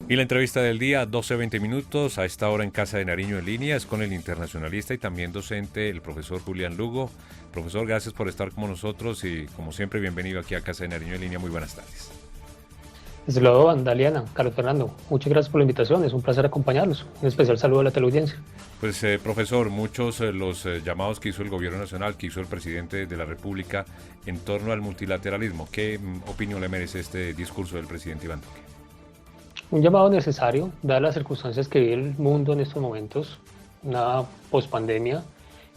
Y la entrevista del día, 12:20 minutos, a esta hora en Casa de Nariño en línea, es con el internacionalista y también docente, el profesor Julián Lugo. Profesor, gracias por estar con nosotros y como siempre, bienvenido aquí a Casa de Nariño en línea. Muy buenas tardes. Desde luego, Andaliana, Carlos Fernando, muchas gracias por la invitación, es un placer acompañarlos. Un especial saludo a la teleaudiencia. Pues, profesor, muchos los llamados que hizo el gobierno nacional, que hizo el presidente de la República en torno al multilateralismo. ¿Qué opinión le merece este discurso del presidente Iván Duque? Un llamado necesario, dadas las circunstancias que vive el mundo en estos momentos, una pospandemia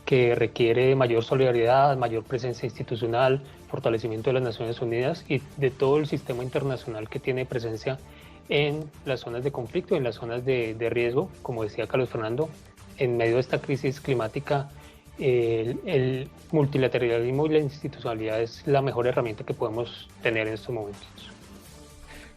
que requiere mayor solidaridad, mayor presencia institucional, fortalecimiento de las Naciones Unidas y de todo el sistema internacional que tiene presencia en las zonas de conflicto, en las zonas de riesgo, como decía Carlos Fernando, en medio de esta crisis climática. El multilateralismo y la institucionalidad es la mejor herramienta que podemos tener en estos momentos.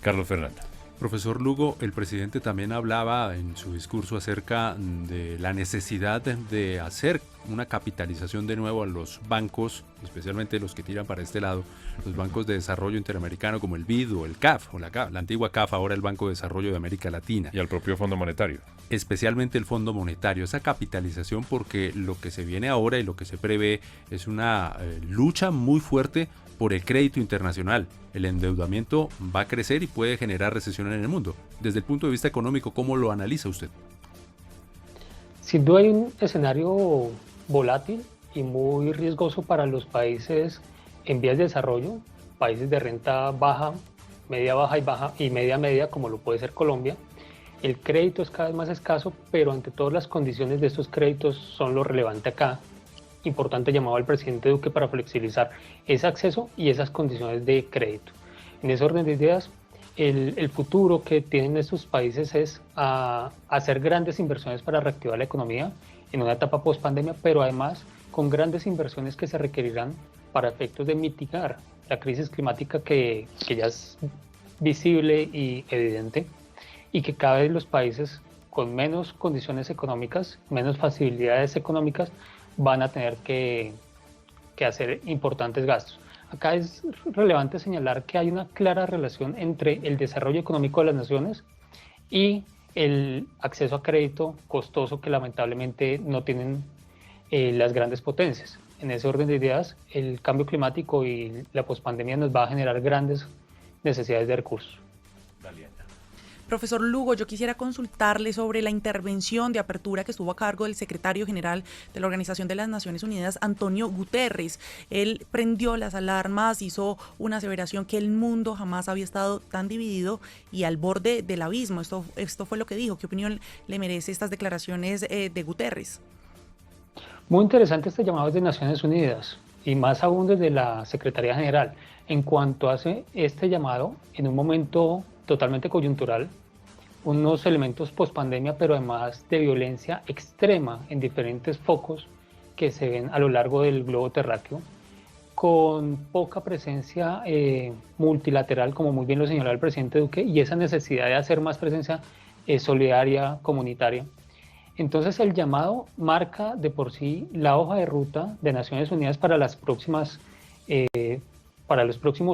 Carlos Fernando. Profesor Lugo, el presidente también hablaba en su discurso acerca de la necesidad de hacer una capitalización de nuevo a los bancos, especialmente los que tiran para este lado, los bancos de desarrollo interamericano como el BID o el CAF, o la antigua CAF, ahora el Banco de Desarrollo de América Latina. Y al propio Fondo Monetario. Especialmente el Fondo Monetario, esa capitalización, porque lo que se viene ahora y lo que se prevé es una lucha muy fuerte por el crédito internacional. El endeudamiento va a crecer y puede generar recesión en el mundo. Desde el punto de vista económico, ¿cómo lo analiza usted? Sin duda hay un escenario volátil y muy riesgoso para los países en vías de desarrollo, países de renta baja y media, como lo puede ser Colombia. El crédito es cada vez más escaso, pero ante todas las condiciones de estos créditos son lo relevante acá. Importante llamado al presidente Duque para flexibilizar ese acceso y esas condiciones de crédito. En ese orden de ideas, el futuro que tienen estos países es hacer grandes inversiones para reactivar la economía en una etapa post pandemia, pero además con grandes inversiones que se requerirán para efectos de mitigar la crisis climática que ya es visible y evidente, y que cada vez los países con menos condiciones económicas, menos facilidades económicas, van a tener que hacer importantes gastos. Acá es relevante señalar que hay una clara relación entre el desarrollo económico de las naciones y el acceso a crédito costoso que lamentablemente no tienen las grandes potencias. En ese orden de ideas, el cambio climático y la pospandemia nos va a generar grandes necesidades de recursos. Profesor Lugo, yo quisiera consultarle sobre la intervención de apertura que estuvo a cargo del secretario general de la Organización de las Naciones Unidas, Antonio Guterres. Él prendió las alarmas, hizo una aseveración que el mundo jamás había estado tan dividido y al borde del abismo. Esto fue lo que dijo. ¿Qué opinión le merece estas declaraciones de Guterres? Muy interesante este llamado de Naciones Unidas y más aún desde la Secretaría General. En cuanto hace este llamado en un momento totalmente coyuntural, unos elementos post-pandemia, pero además de violencia extrema en diferentes focos que se ven a lo largo del globo terráqueo, con poca presencia multilateral, como muy bien lo señaló el presidente Duque, y esa necesidad de hacer más presencia solidaria, comunitaria. Entonces el llamado marca de por sí la hoja de ruta de Naciones Unidas para los próximos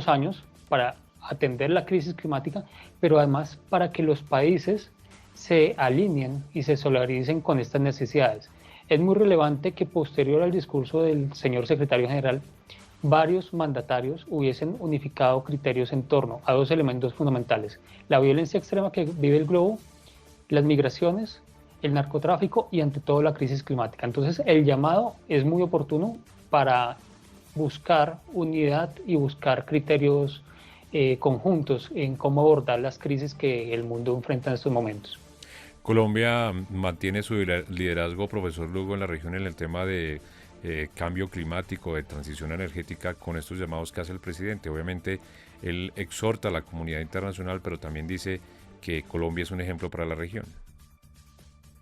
años, para atender la crisis climática, pero además para que los países se alineen y se solidaricen con estas necesidades. Es muy relevante que posterior al discurso del señor secretario general, varios mandatarios hubiesen unificado criterios en torno a dos elementos fundamentales: la violencia extrema que vive el globo, las migraciones, el narcotráfico y ante todo la crisis climática. Entonces el llamado es muy oportuno para buscar unidad y buscar criterios conjuntos en cómo abordar las crisis que el mundo enfrenta en estos momentos. Colombia mantiene su liderazgo, profesor Lugo, en la región en el tema de cambio climático, de transición energética, con estos llamados que hace el presidente. Obviamente él exhorta a la comunidad internacional, pero también dice que Colombia es un ejemplo para la región.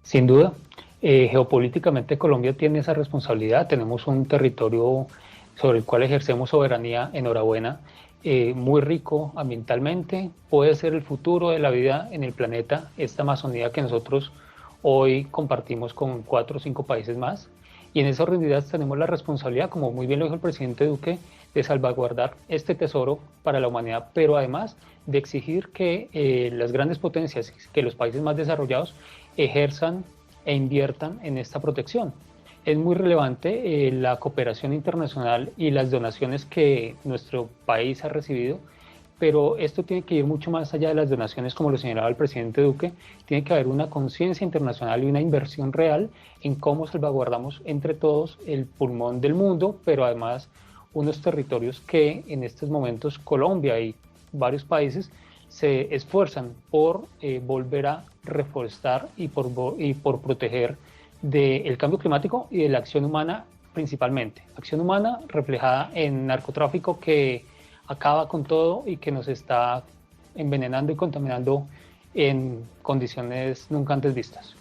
Sin duda, geopolíticamente Colombia tiene esa responsabilidad. Tenemos un territorio sobre el cual ejercemos soberanía, enhorabuena, muy rico ambientalmente, puede ser el futuro de la vida en el planeta, esta Amazonía que nosotros hoy compartimos con 4 o 5 países más, y en esas realidades tenemos la responsabilidad, como muy bien lo dijo el presidente Duque, de salvaguardar este tesoro para la humanidad, pero además de exigir que las grandes potencias, que los países más desarrollados ejerzan e inviertan en esta protección. Es muy relevante la cooperación internacional y las donaciones que nuestro país ha recibido, pero esto tiene que ir mucho más allá de las donaciones, como lo señalaba el presidente Duque. Tiene que haber una conciencia internacional y una inversión real en cómo salvaguardamos entre todos el pulmón del mundo, pero además unos territorios que en estos momentos Colombia y varios países se esfuerzan por volver a reforestar y por proteger del cambio climático y de la acción humana principalmente. Acción humana reflejada en narcotráfico que acaba con todo y que nos está envenenando y contaminando en condiciones nunca antes vistas.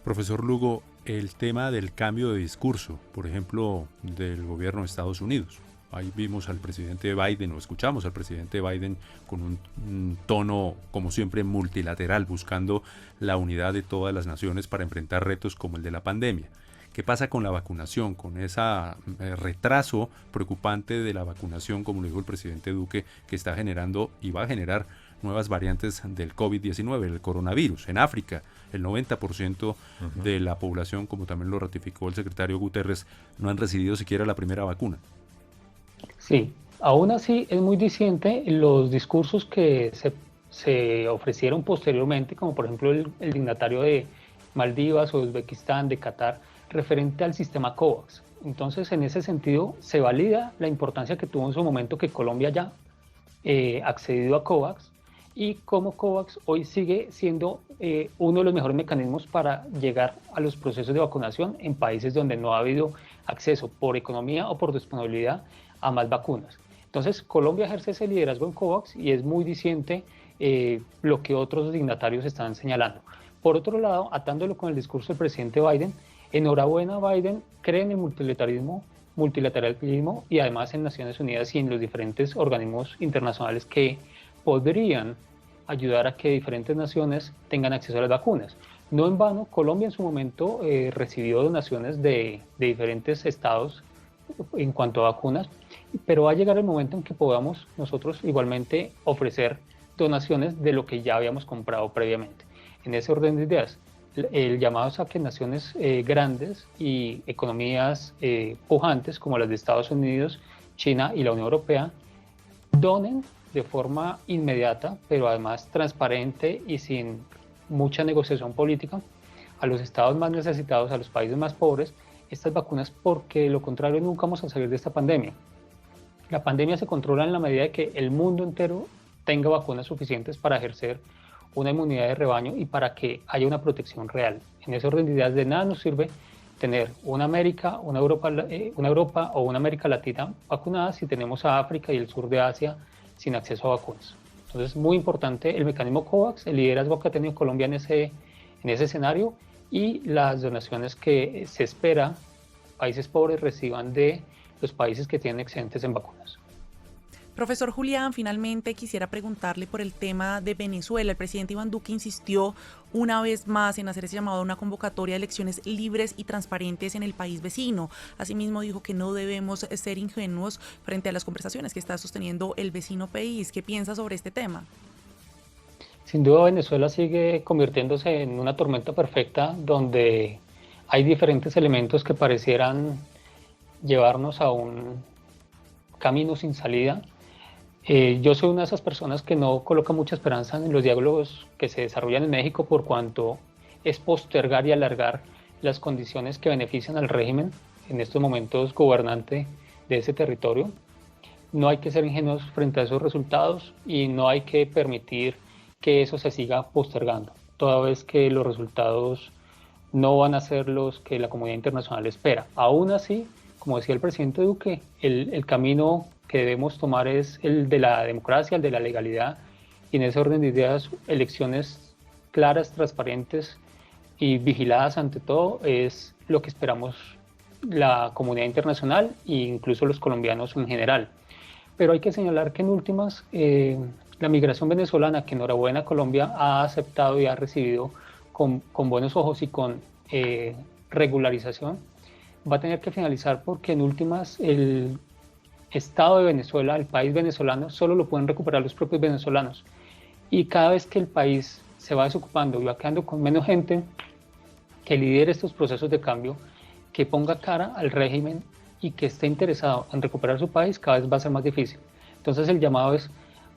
Profesor Lugo, el tema del cambio de discurso, por ejemplo, del gobierno de Estados Unidos. Ahí vimos al presidente Biden, o escuchamos al presidente Biden con un tono, como siempre, multilateral, buscando la unidad de todas las naciones para enfrentar retos como el de la pandemia. ¿Qué pasa con la vacunación, con ese retraso preocupante de la vacunación, como lo dijo el presidente Duque, que está generando y va a generar nuevas variantes del COVID-19, el coronavirus? En África, el 90% de la población, como también lo ratificó el secretario Guterres, no han recibido siquiera la primera vacuna. Sí, aún así es muy diciente los discursos que se ofrecieron posteriormente, como por ejemplo el dignatario de Maldivas o de Uzbekistán, de Qatar, referente al sistema COVAX. Entonces, en ese sentido, se valida la importancia que tuvo en su momento que Colombia ya accedido a COVAX, y cómo COVAX hoy sigue siendo uno de los mejores mecanismos para llegar a los procesos de vacunación en países donde no ha habido acceso por economía o por disponibilidad a más vacunas. Entonces, Colombia ejerce ese liderazgo en COVAX y es muy diciente lo que otros dignatarios están señalando. Por otro lado, atándolo con el discurso del presidente Biden, enhorabuena, Biden cree en el multilateralismo y además en Naciones Unidas y en los diferentes organismos internacionales que podrían ayudar a que diferentes naciones tengan acceso a las vacunas. No en vano, Colombia en su momento recibió donaciones de diferentes estados en cuanto a vacunas, pero va a llegar el momento en que podamos nosotros igualmente ofrecer donaciones de lo que ya habíamos comprado previamente. En ese orden de ideas, el llamado es a que naciones grandes y economías pujantes como las de Estados Unidos, China y la Unión Europea donen de forma inmediata, pero además transparente y sin mucha negociación política, a los estados más necesitados, a los países más pobres, estas vacunas, porque de lo contrario nunca vamos a salir de esta pandemia. La pandemia se controla en la medida de que el mundo entero tenga vacunas suficientes para ejercer una inmunidad de rebaño y para que haya una protección real. En ese orden de ideas, de nada nos sirve tener una América, una Europa o una América Latina vacunadas si tenemos a África y el sur de Asia sin acceso a vacunas. Entonces, muy importante el mecanismo COVAX, el liderazgo que ha tenido Colombia en ese escenario y las donaciones que se espera países pobres reciban de los países que tienen excedentes en vacunas. Profesor Julián, finalmente quisiera preguntarle por el tema de Venezuela. El presidente Iván Duque insistió una vez más en hacer ese llamado a una convocatoria de elecciones libres y transparentes en el país vecino. Asimismo dijo que no debemos ser ingenuos frente a las conversaciones que está sosteniendo el vecino país. ¿Qué piensa sobre este tema? Sin duda, Venezuela sigue convirtiéndose en una tormenta perfecta donde hay diferentes elementos que parecieran llevarnos a un camino sin salida. Yo soy una de esas personas que no coloca mucha esperanza en los diálogos que se desarrollan en México por cuanto es postergar y alargar las condiciones que benefician al régimen en estos momentos gobernante de ese territorio. No hay que ser ingenuos frente a esos resultados y no hay que permitir que eso se siga postergando, toda vez que los resultados no van a ser los que la comunidad internacional espera. Aún así, como decía el presidente Duque, el camino que debemos tomar es el de la democracia, el de la legalidad, y en ese orden de ideas, elecciones claras, transparentes y vigiladas ante todo es lo que esperamos la comunidad internacional e incluso los colombianos en general. Pero hay que señalar que en últimas, la migración venezolana, que enhorabuena Colombia ha aceptado y ha recibido con buenos ojos y con regularización, va a tener que finalizar porque en últimas el Estado de Venezuela, el país venezolano, solo lo pueden recuperar los propios venezolanos. Y cada vez que el país se va desocupando y va quedando con menos gente que lidere estos procesos de cambio, que ponga cara al régimen y que esté interesado en recuperar su país, cada vez va a ser más difícil. Entonces el llamado es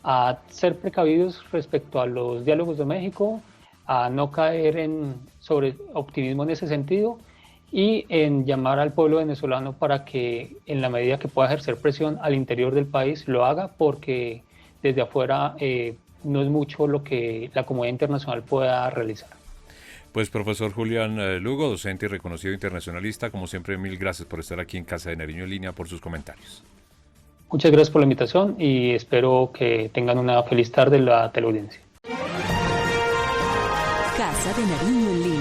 a ser precavidos respecto a los diálogos de México, a no caer en sobre optimismo en ese sentido y en llamar al pueblo venezolano para que en la medida que pueda ejercer presión al interior del país lo haga, porque desde afuera no es mucho lo que la comunidad internacional pueda realizar. Pues profesor Julián Lugo, docente y reconocido internacionalista, como siempre, mil gracias por estar aquí en Casa de Nariño en línea, por sus comentarios. Muchas gracias por la invitación y espero que tengan una feliz tarde la teleaudiencia. Casa de Nariño en línea.